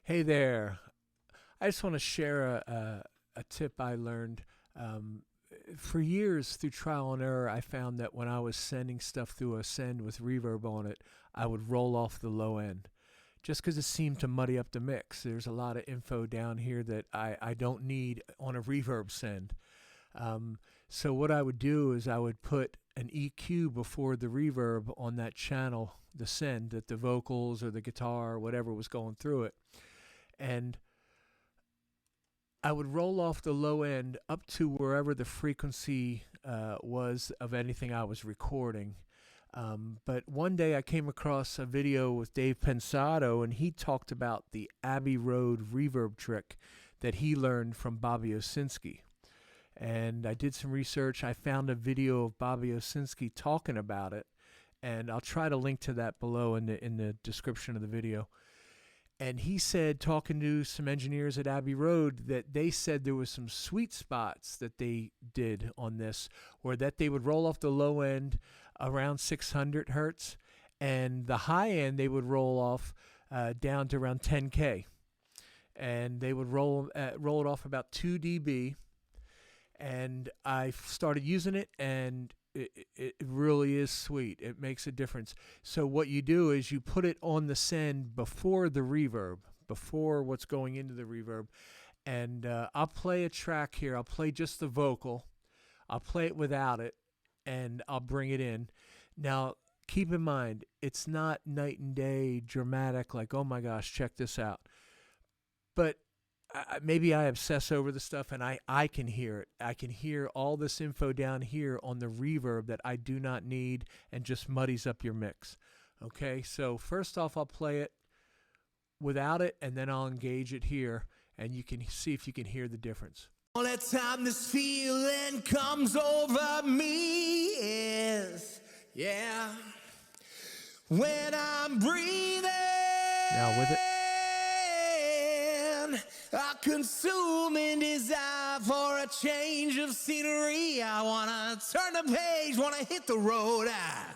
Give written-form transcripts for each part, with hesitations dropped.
Hey there. I just want to share a tip I learned. Um, for years, through trial and error, I found that when I was sending stuff through a send with reverb on it, I would roll off the low end just because it seemed to muddy up the mix. There's a lot of info down here that I don't need on a reverb send. Um, so, what I would do is I would put an EQ before the reverb on that channel, the send, that the vocals or the guitar or whatever was going through it. And I would roll off the low end up to wherever the frequency was of anything I was recording. But one day I came across a video with Dave Pensato, and he talked about the Abbey Road reverb trick that he learned from Bobby Owsinski. And I did some research. I found a video of Bobby Owsinski talking about it, and I'll try to link to that below in the description of the video. And he said, talking to some engineers at Abbey Road, that they said there was some sweet spots that they did on this, or that they would roll off the low end around 600 hertz, and the high end they would roll off down to around 10K, and they would roll it off about 2 dB. And I started using it, and it really is sweet. It makes a difference. So what you do is you put it on the send before the reverb, before what's going into the reverb. And I'll play a track here. I'll play just the vocal. I'll play it without it, and I'll bring it in. Now, keep in mind, it's not night and day dramatic, like, oh my gosh, check this out. But maybe I obsess over the stuff, and I can hear it. I can hear all this info down here on the reverb that I do not need and just muddies up your mix. Okay, so first off, I'll play it without it, and then I'll engage it here, and you can see if you can hear the difference. All the time this feeling comes over me is, yeah, when I'm breathing. Now with it. A consuming desire for a change of scenery. I wanna turn the page, wanna hit the road. I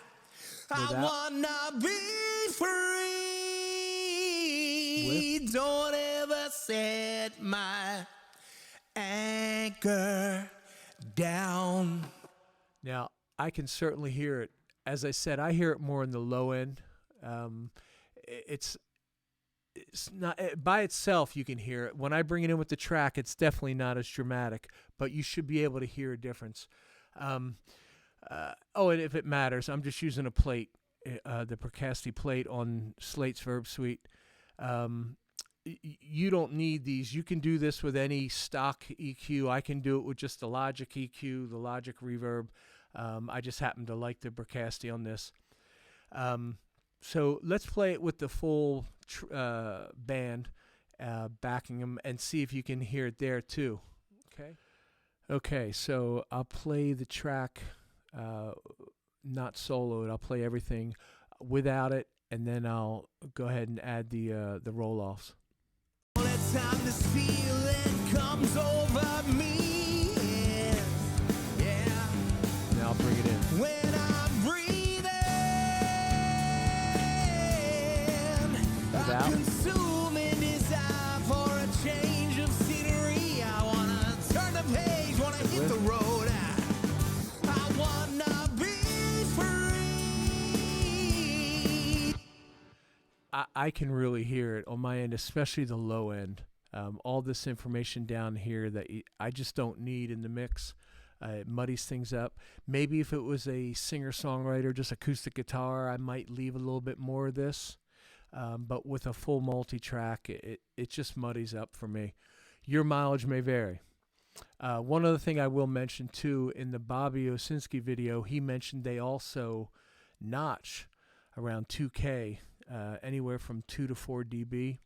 wanna be free. Don't ever set my anchor down. Now, I can certainly hear it. As I said, I hear it more in the low end. It's not by itself. You can hear it. When I bring it in with the track, it's definitely not as dramatic, but you should be able to hear a difference. And if it matters, I'm just using a plate, the Percasti plate on Slate's Verb Suite. You don't need these. You can do this with any stock EQ. I can do it with just the Logic EQ, the Logic Reverb. I just happen to like the Percasti on this. So let's play it with the full band backing them and see if you can hear it there too. Okay, so I'll play the track, not soloed. I'll play everything without it, and then I'll go ahead and add the roll-offs. All the time this feeling comes over me, yeah. Now I'll bring it in. When I'm breathing, Without. a consuming desire for a change of scenery. I wanna turn the page, wanna hit the road. I wanna be free. I can really hear it on my end, especially the low end. All this information down here that I just don't need in the mix. It muddies things up. Maybe if it was a singer-songwriter, just acoustic guitar, I might leave a little bit more of this. But with a full multi-track, it just muddies up for me. Your mileage may vary. One other thing I will mention, too, in the Bobby Owsinski video, he mentioned they also notch around 2K, anywhere from 2 to 4 dB.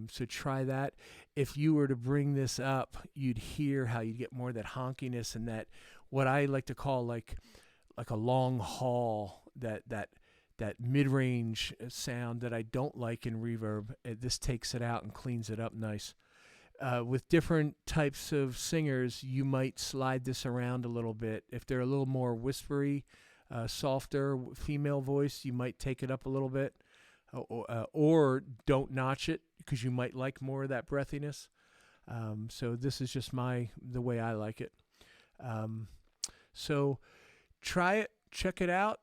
So try that. If you were to bring this up, you'd hear how you get more of that honkiness and that what I like to call like a long haul, that mid-range sound that I don't like in reverb. This takes it out and cleans it up nice. With different types of singers, you might slide this around a little bit. If they're a little more whispery, softer female voice, you might take it up a little bit. Or don't notch it because you might like more of that breathiness. So this is just the way I like it. So try it, check it out,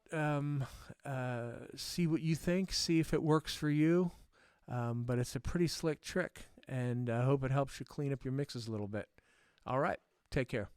see what you think, see if it works for you. But it's a pretty slick trick, and I hope it helps you clean up your mixes a little bit. All right, take care.